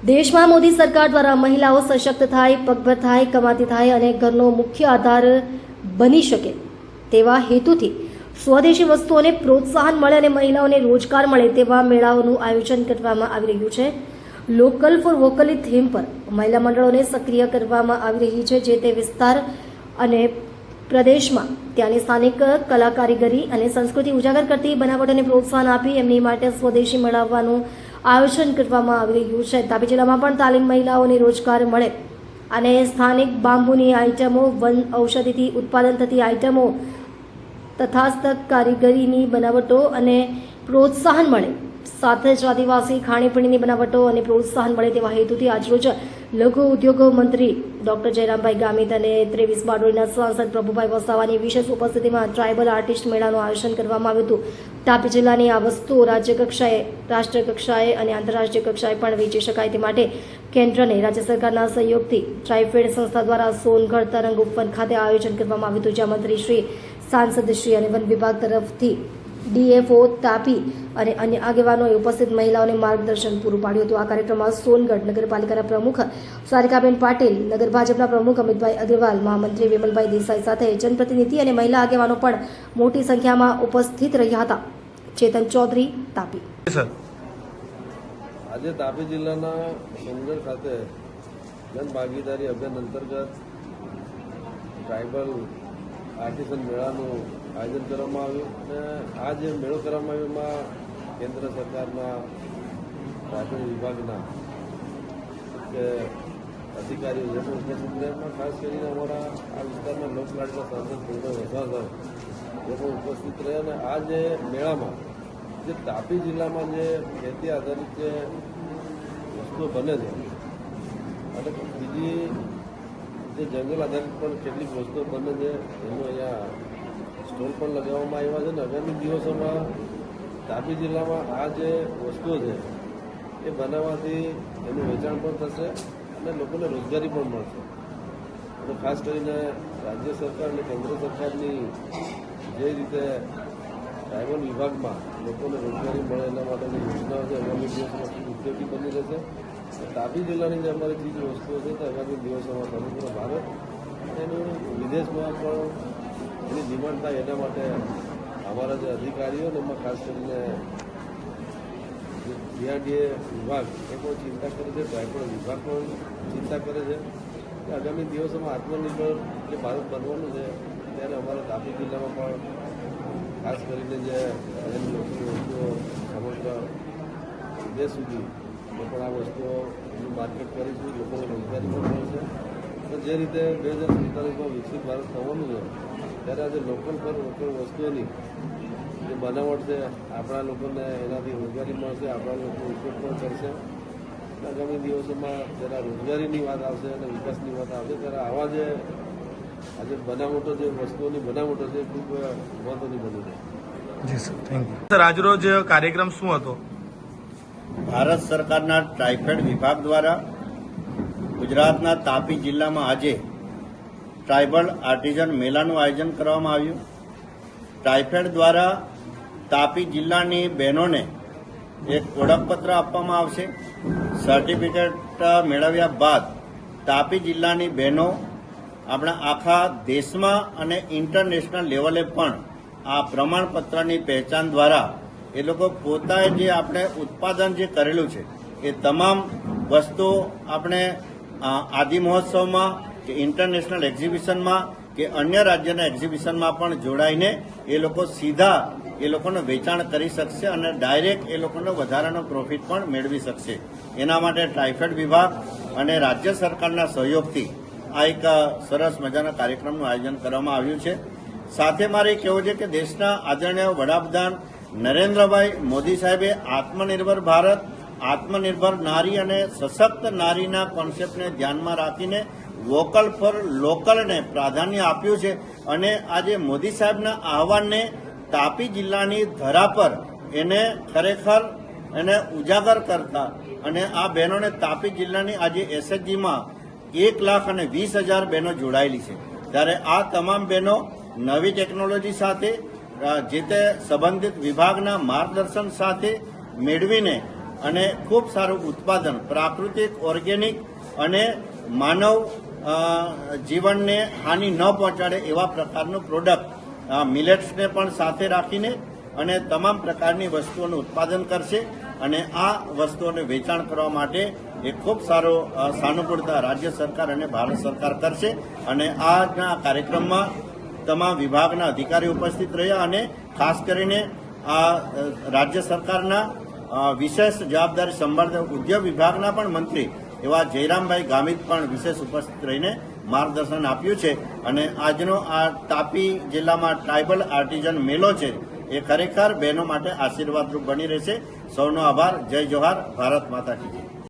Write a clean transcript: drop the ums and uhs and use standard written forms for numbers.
દેશમાં મોદી સરકાર દ્વારા મહિલાઓ સશક્ત થાય, પગભર થાય, કમાતી થાય અને ઘરનો મુખ્ય આધાર બની શકે તેવા હેતુથી સ્વદેશી વસ્તુઓને પ્રોત્સાહન મળે અને મહિલાઓને રોજગાર મળે તેવા મેળાઓનું આયોજન કરવામાં આવી રહ્યું છે. લોકલ ફોર વોકલની થીમ પર મહિલા મંડળોને સક્રિય કરવામાં આવી રહી છે. જે તે વિસ્તાર અને પ્રદેશમાં ત્યાંની સ્થાનિક કલા કારીગરી અને સંસ્કૃતિ ઉજાગર કરતી બનાવટોને પ્રોત્સાહન આપી એમની માટે સ્વદેશી મેળાવવાનું આયોજન કરવામાં આવી રહ્યું છે. તાપી જિલ્લામાં પણ તાલીમ મહિલાઓને રોજગાર મળે અને સ્થાનિક બાંબુની આઇટમો, વન ઔષધિથી ઉત્પાદન થતી આઇટમો તથા કારીગરીની બનાવટો અને પ્રોત્સાહન મળે, સાથે જ આદિવાસી ખાણીપીણીની બનાવટો અને પ્રોત્સાહન મળે તેવા હેતુથી આજરોજ લઘુ ઉદ્યોગ મંત્રી ડોક્ટર જયરામભાઈ ગામિત અને 23 બારડોલીના સાંસદ પ્રભુભાઈ વસાવાની વિશેષ ઉપસ્થિતિમાં ટ્રાયબલ આર્ટિસ્ટ મેળાનું આયોજન કરવામાં આવ્યું હતું. તાપી જિલ્લાની આ વસ્તુઓ રાજ્ય કક્ષાએ, રાષ્ટ્રીય કક્ષાએ અને આંતરરાષ્ટ્રીય કક્ષાએ પણ વેચી શકાય તે માટે કેન્દ્રને રાજ્ય સરકારના સહયોગથી ટ્રાઇફેડ સંસ્થા દ્વારા સોનગઢ તરંગ ઉપવન ખાતે આયોજન કરવામાં આવ્યું હતું. જ્યાં મંત્રી શ્રી, સાંસદ શ્રી અને વન વિભાગ તરફથી ડીએફઓ તાપી અને અન્ય આગેવાનોએ ઉપસ્થિત મહિલાઓને માર્ગદર્શન પૂરું પાડ્યું હતું. આ કાર્યક્રમમાં સોનગઢ નગરપાલિકાના પ્રમુખ સારિકાબેન પાટીલ, નગર ભાજપના પ્રમુખ અમિતભાઈ અગ્રવાલ, મહામંત્રી વિમલભાઈ દેસાઈ સાથે જનપ્રતિનિધિ અને મહિલા આગેવાનો પણ મોટી સંખ્યામાં ઉપસ્થિત રહ્યા હતા. ચેતન ચૌધરી, તાપી. આજે તાપી જિલ્લાના સોનગઢ ખાતે જનભાગીદારી અભિયાન અંતર્ગત ટ્રાઇબલ આર્ટિસન મેળાનું આયોજન કરવામાં આવ્યું અને આ જે મેળો કરવામાં આવ્યો એમાં કેન્દ્ર સરકારના ટ્રાઇબલ વિભાગના કે અધિકારીઓ જે પણ ઉપસ્થિત રહ્યા, એમાં ખાસ કરીને અમારા આ વિસ્તારના લોકલાડીના સાંસદ પ્રભુભાઈ વસાવા સાહેબ એ પણ ઉપસ્થિત રહ્યા અને આ જે મેળામાં જે તાપી જિલ્લામાં જે ખેતી આધારિત જે વસ્તુઓ બને છે અને બીજી જે જંગલ આધારિત પણ કેટલીક વસ્તુઓ બને છે એનું અહીંયા સ્ટોલ પણ લગાવવામાં આવ્યા છે. અને આગામી દિવસોમાં તાપી જિલ્લામાં આ જે વસ્તુઓ છે એ બનાવવાથી એનું વેચાણ પણ થશે અને લોકોને રોજગારી પણ મળશે. અને ખાસ કરીને રાજ્ય સરકાર અને કેન્દ્ર સરકારની જે રીતે ટ્રાઇબલ વિભાગમાં લોકોને રોજગારી મળે એના માટેની યોજનાઓ છે આગામી દિવસોમાં ખૂબ ઉપયોગી બની રહેશે. તાપી જિલ્લાની જે અમારી ચીજ વસ્તુઓ છે તે આગામી દિવસોમાં સમગ્ર ભારત અને એનું વિદેશમાં પણ એની ડિમાન્ડ થાય એના માટે અમારા જે અધિકારીઓ ને એમાં ખાસ કરીને ડીઆરડીએ વિભાગ એ પણ ચિંતા કરે છે, ટ્રાઇબલ વિભાગ પણ ચિંતા કરે છે કે આગામી દિવસોમાં આત્મનિર્ભર જે ભારત બનવાનું છે ત્યારે અમારા તાપી જિલ્લામાં પણ ખાસ કરીને જે વસ્તુઓ સમગ્ર દેશ સુધી પણ આ વસ્તુઓનું માર્કેટ કરીશું, લોકોને રોજગારી પણ મળશે. તો જે રીતે 2047માં વિકસિત ભારત થવાનું છે ત્યારે આજે લોકલ પર લોકલ વસ્તુઓની જે બનાવટ છે આપણા લોકોને એનાથી રોજગારી મળશે, આપણા લોકો ઉપયોગ પણ કરશે. આગામી દિવસોમાં જ્યારે રોજગારીની વાત આવશે અને વિકાસની વાત આવશે ત્યારે આવા જે આજે બનાવટો જે વસ્તુઓની બનાવટો છે ખૂબ મહત્વની બની છે. જી સર, થેન્ક યુ. સર, આજરોજ કાર્યક્રમ શું હતો? ભારત સરકારના ટ્રાઇફેડ વિભાગ દ્વારા ગુજરાતના તાપી જિલ્લામાં આજે ટ્રાઇબલ આર્ટિઝન મેળાનું આયોજન કરવામાં આવ્યું. ટ્રાઇફેડ દ્વારા તાપી જિલ્લાની બહેનોને એક ઓળખપત્ર આપવામાં આવશે. સર્ટિફિકેટ મેળવ્યા બાદ તાપી જિલ્લાની બહેનો આપણા આખા દેશમાં અને ઇન્ટરનેશનલ લેવલે પણ આ પ્રમાણપત્રની પહેચાન દ્વારા એ લોકો પોતાએ જે આપણે ઉત્પાદન જે કરેલું છે એ તમામ વસ્તુઓ આપણે આદિ મહોત્સવમાં કે ઇન્ટરનેશનલ એક્ઝિબિશનમાં કે અન્ય રાજ્યના એક્ઝિબિશનમાં પણ જોડાઈને એ લોકો સીધા એ લોકોનું વેચાણ કરી શકશે અને ડાયરેક્ટ એ લોકોનો વધારાનો પ્રોફિટ પણ મેળવી શકશે. એના માટે ટ્રાઇફેડ વિભાગ અને રાજ્ય સરકારના સહયોગથી આ એક સરસ મજાના કાર્યક્રમનું આયોજન કરવામાં આવ્યું છે. સાથે મારે કહેવું છે કે દેશના આદરણીય વડાપ્રધાન નરેન્દ્રભાઈ મોદી સાહેબે આત્મનિર્ભર ભારત, આત્મનિર્ભર નારી અને સશક્ત નારીના કોન્સેપ્ટને ધ્યાનમાં રાખીને વોકલ ફોર લોકલને પ્રાધાન્ય આપ્યું છે. અને આજે મોદી સાહેબના આહવાનને તાપી જિલ્લાની ધરા પર એને ખરેખર એને ઉજાગર કરતા અને આ બહેનોને તાપી જિલ્લાની આજે એસએચજીમાં 1,20,000 બહેનો જોડાયેલી છે. ત્યારે આ તમામ બહેનો નવી ટેકનોલોજી સાથે જે તે સંબંધિત વિભાગના માર્ગદર્શન સાથે મેળવીને અને ખૂબ સારું ઉત્પાદન પ્રાકૃતિક ઓર્ગેનિક અને માનવ જીવનને હાનિ ન પહોંચાડે એવા પ્રકારનું પ્રોડક્ટ મિલેટ્સને પણ સાથે રાખીને અને તમામ પ્રકારની વસ્તુઓનું ઉત્પાદન કરશે અને આ વસ્તુઓને વેચાણ કરવા માટે એ ખૂબ સારો સાનુકૂળતા રાજ્ય સરકાર અને ભારત સરકાર કરશે અને આજના કાર્યક્રમમાં તમામ વિભાગના અધિકારીઓ ઉપસ્થિત રહ્યા અને ખાસ કરીને આ રાજ્ય સરકારના વિશેષ જવાબદારી સંભાળતા ઉદ્યોગ વિભાગના પણ મંત્રી એવા જયરામભાઈ ગામિત પણ વિશેષ ઉપસ્થિત રહીને માર્ગદર્શન આપ્યું છે અને આજનો આ તાપી જિલ્લામાં ટ્રાઇબલ આર્ટિઝન મેળો છે એ ખરેખર બહેનો માટે આશીર્વાદરૂપ બની રહેશે. સૌનો આભાર. જય જોહાર. ભારત માતા કી જય.